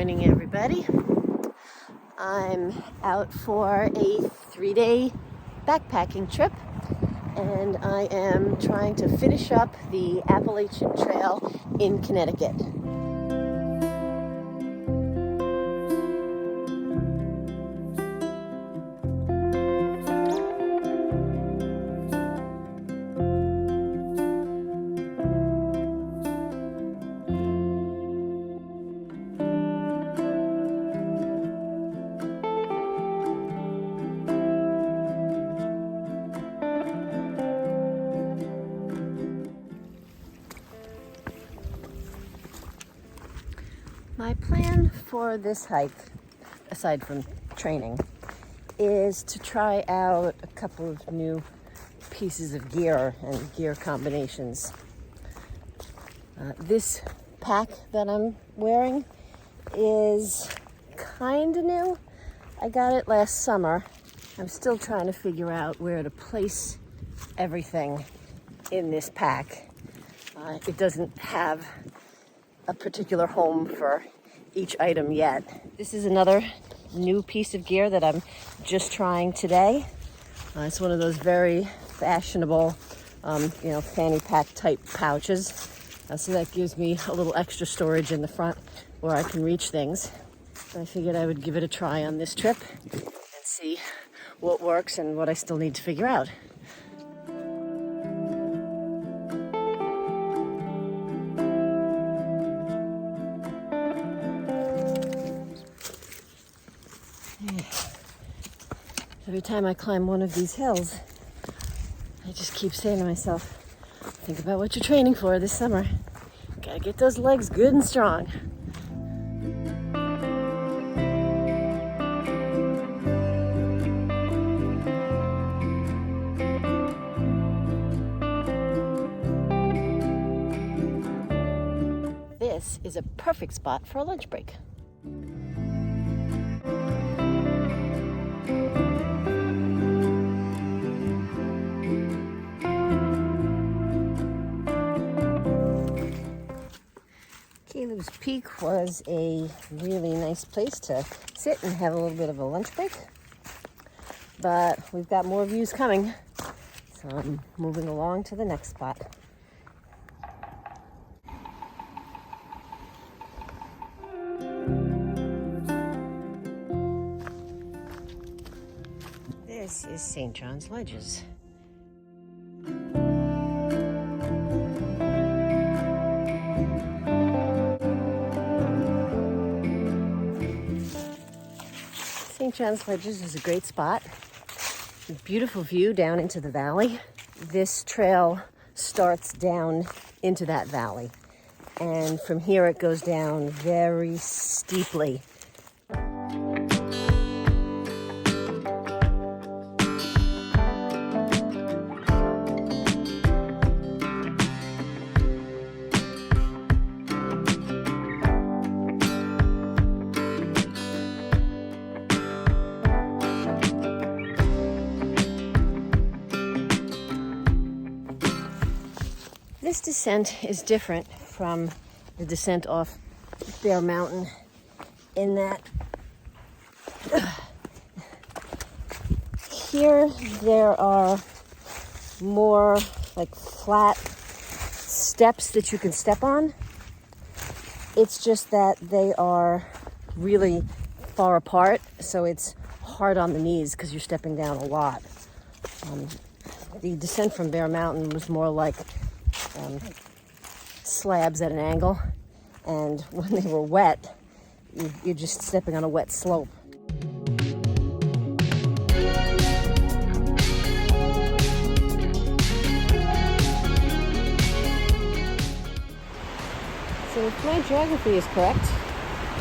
morning, everybody. I'm out for a 3-day backpacking trip, and I am trying to finish up the Appalachian Trail in Connecticut. My plan for this hike, aside from training, is to try out a couple of new pieces of gear and gear combinations. This pack that I'm wearing is kind of new. I got it last summer. I'm still trying to figure out where to place everything in this pack. It doesn't have a particular home for each item yet. This is another new piece of gear that I'm just trying today. It's one of those very fashionable, fanny pack type pouches. So that gives me a little extra storage in the front where I can reach things. I figured I would give it a try on this trip and see what works and what I still need to figure out. Every time I climb one of these hills, I just keep saying to myself, think about what you're training for this summer. Gotta get those legs good and strong. This is a perfect spot for a lunch break. Caleb's Peak was a really nice place to sit and have a little bit of a lunch break, but we've got more views coming, so I'm moving along to the next spot. This is St. John's Ledges. St. John's Ledges is a great spot. A beautiful view down into the valley. This trail starts down into that valley, and from here it goes down very steeply. This descent is different from the descent off Bear Mountain in that here there are more like flat steps that you can step on. It's just that they are really far apart, so it's hard on the knees because you're stepping down a lot. The descent from Bear Mountain was more like slabs at an angle, and when they were wet, you're just stepping on a wet slope. So if my geography is correct,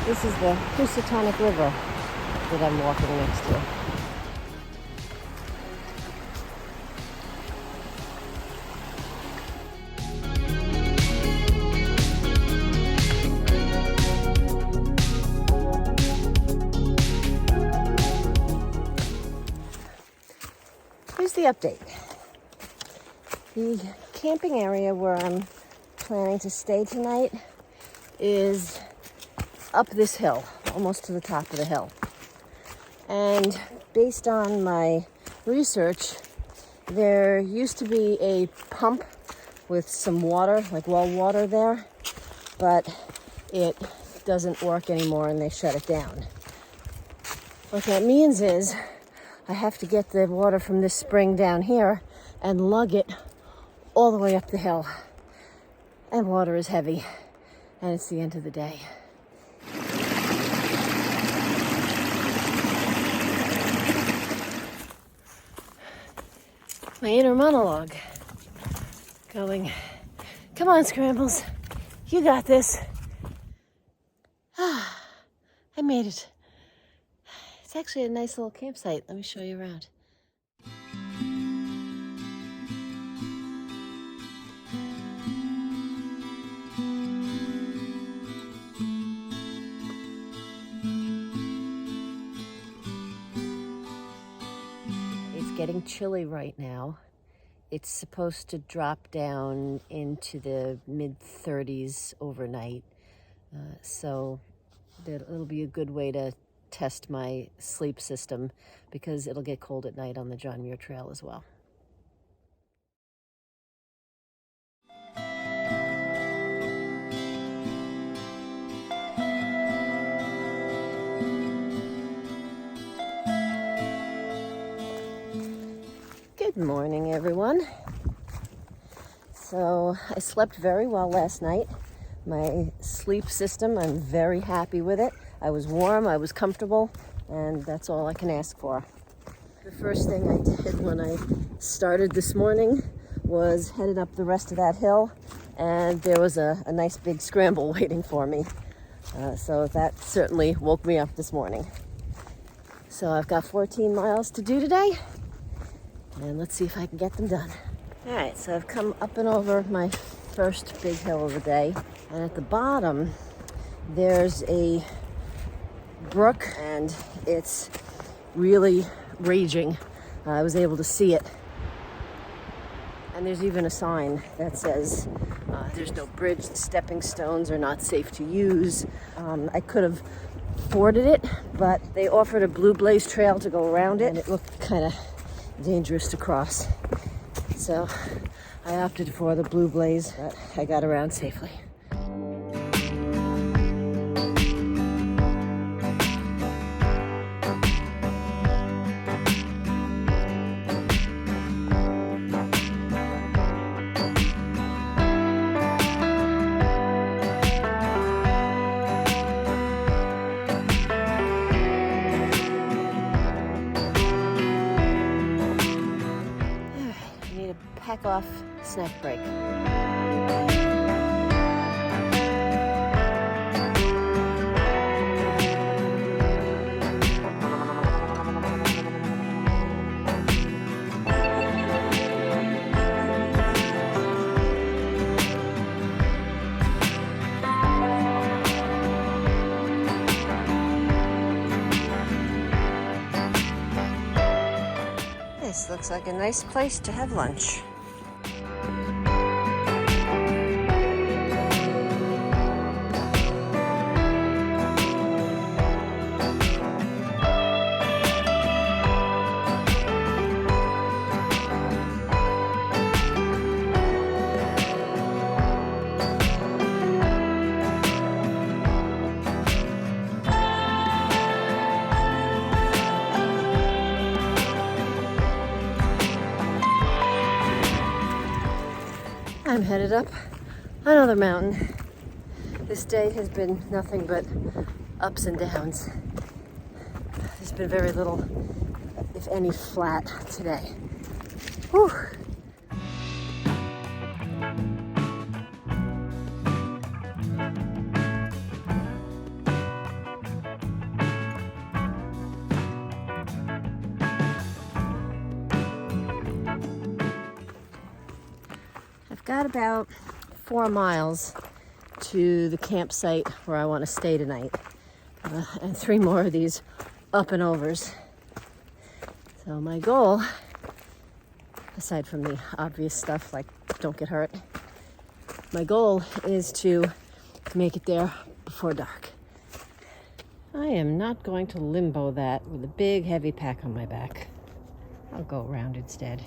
this is the Housatonic River that I'm walking next to. Here's the update. The camping area where I'm planning to stay tonight is up this hill, almost to the top of the hill. And based on my research, there used to be a pump with some water, like well water there, but it doesn't work anymore and they shut it down. What that means is I have to get the water from this spring down here and lug it all the way up the hill. And water is heavy, and it's the end of the day. My inner monologue going, come on, Scrambles, you got this. I made it. It's actually a nice little campsite. Let me show you around. It's getting chilly right now. It's supposed to drop down into the mid-30s overnight. So it'll be a good way to test my sleep system because it'll get cold at night on the John Muir Trail as well. Good morning, everyone. So I slept very well last night. My sleep system, I'm very happy with it. I was warm, I was comfortable, and that's all I can ask for. The first thing I did when I started this morning was headed up the rest of that hill, and there was a nice big scramble waiting for me. So that certainly woke me up this morning. So I've got 14 miles to do today, and let's see if I can get them done. All right, so I've come up and over my first big hill of the day, and at the bottom there's a brook and it's really raging. I was able to see it, and there's even a sign that says there's no bridge, stepping stones are not safe to use. I could have forded it, but they offered a blue blaze trail to go around it, and it looked kind of dangerous to cross. So I opted for the blue blaze, but I got around safely. Pack off snack break. This looks like a nice place to have lunch. I'm headed up another mountain. This day has been nothing but ups and downs. There's been very little, if any, flat today. Whew. Got about 4 miles to the campsite where I want to stay tonight, and 3 more of these up and overs. So my goal, aside from the obvious stuff like don't get hurt, my goal is to make it there before dark. I am not going to limbo that with a big heavy pack on my back. I'll go around instead.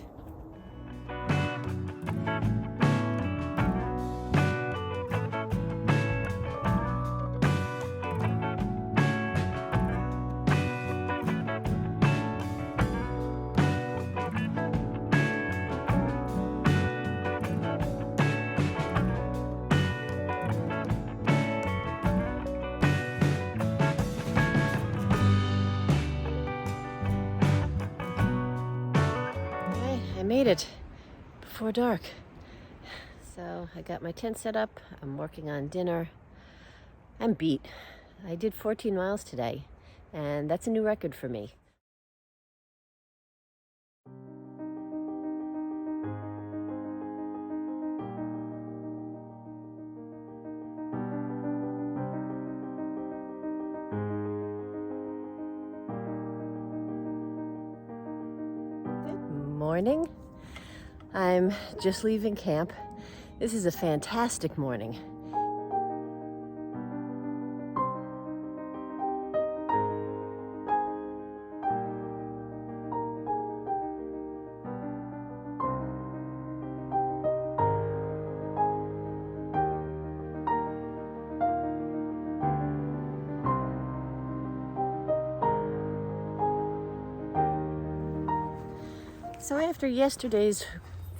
I made it before dark. So I got my tent set up. I'm working on dinner. I'm beat. I did 14 miles today, and that's a new record for me. Good morning. I'm just leaving camp. This is a fantastic morning. So after yesterday's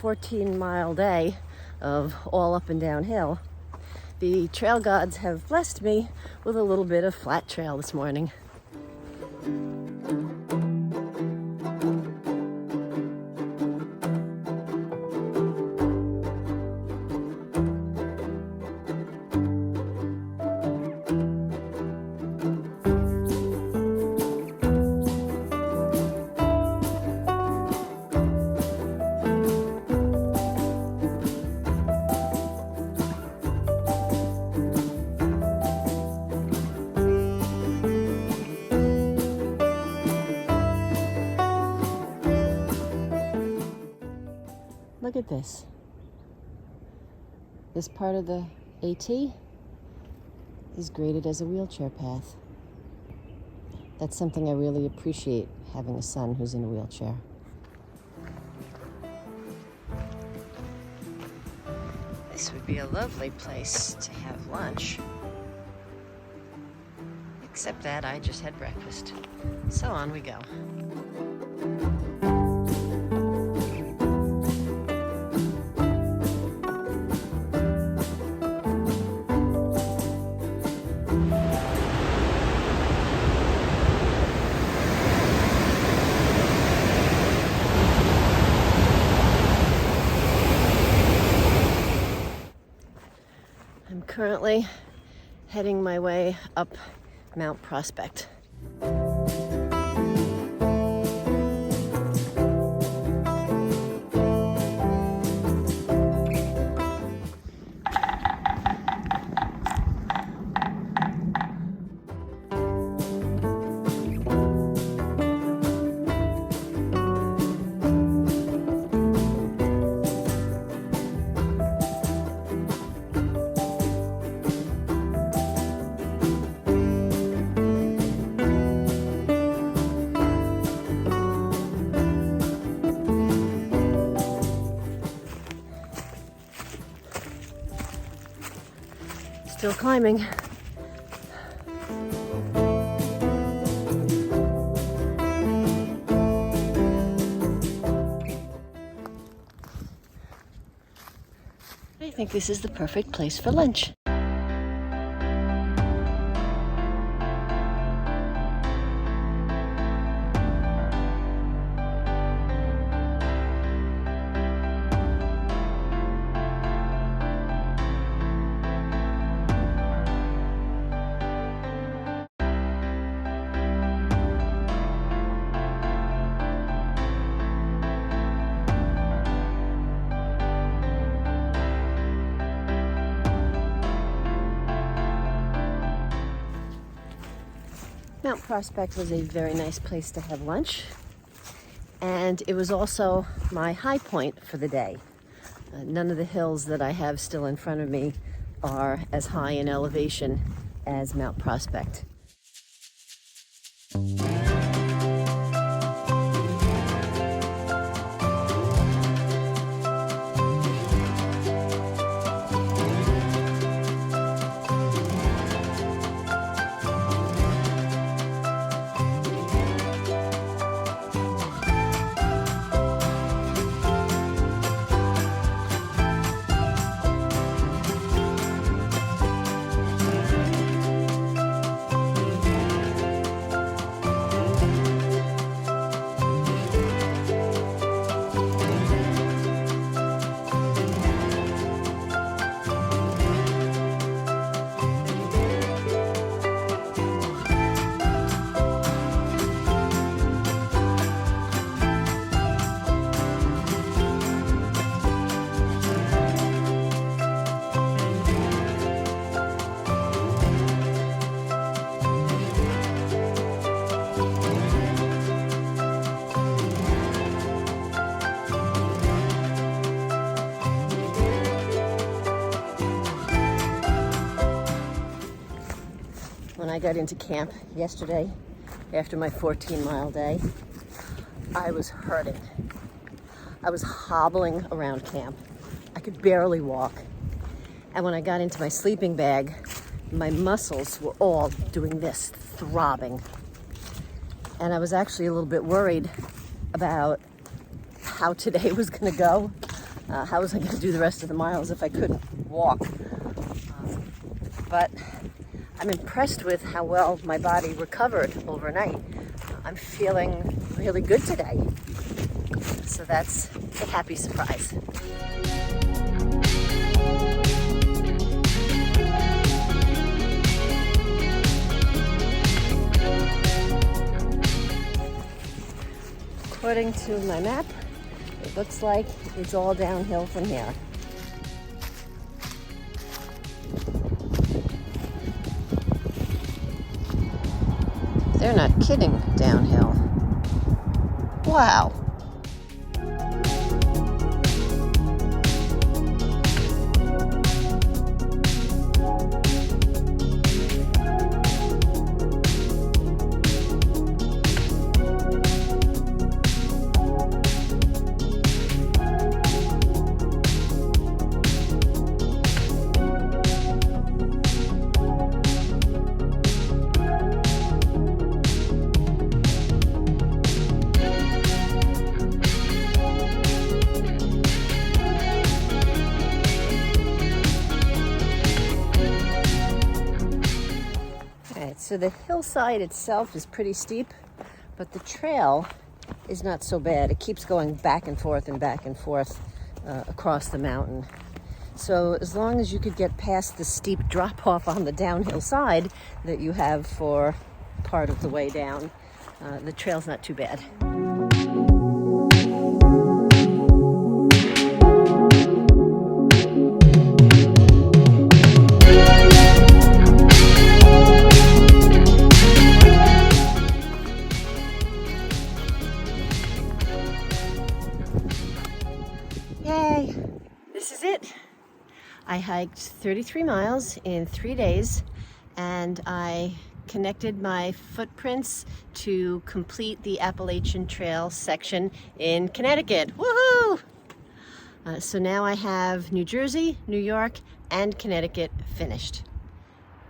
14-mile day of all up and downhill, the trail gods have blessed me with a little bit of flat trail this morning. Look at this. This part of the AT is graded as a wheelchair path. That's something I really appreciate, having a son who's in a wheelchair. This would be a lovely place to have lunch. Except that I just had breakfast. So on we go. I'm currently heading my way up Mount Prospect. Still climbing. I think this is the perfect place for lunch. Mount Prospect was a very nice place to have lunch, and it was also my high point for the day. None of the hills that I have still in front of me are as high in elevation as Mount Prospect. got into camp yesterday after my 14-mile day, I was hurting. I was hobbling around camp. I could barely walk. And when I got into my sleeping bag, my muscles were all doing this, throbbing. And I was actually a little bit worried about how today was going to go. How was I going to do the rest of the miles if I couldn't walk? But I'm impressed with how well my body recovered overnight. I'm feeling really good today. So that's a happy surprise. According to my map, it looks like it's all downhill from here. They're not kidding, downhill. Wow. So the hillside itself is pretty steep, but the trail is not so bad. It keeps going back and forth across the mountain. So as long as you could get past the steep drop off on the downhill side that you have for part of the way down, the trail's not too bad. Yay! This is it. I hiked 33 miles in 3 days, and I connected my footprints to complete the Appalachian Trail section in Connecticut. Woohoo! So now I have New Jersey, New York, and Connecticut finished.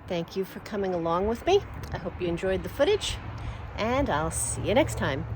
Thank you for coming along with me. I hope you enjoyed the footage, and I'll see you next time.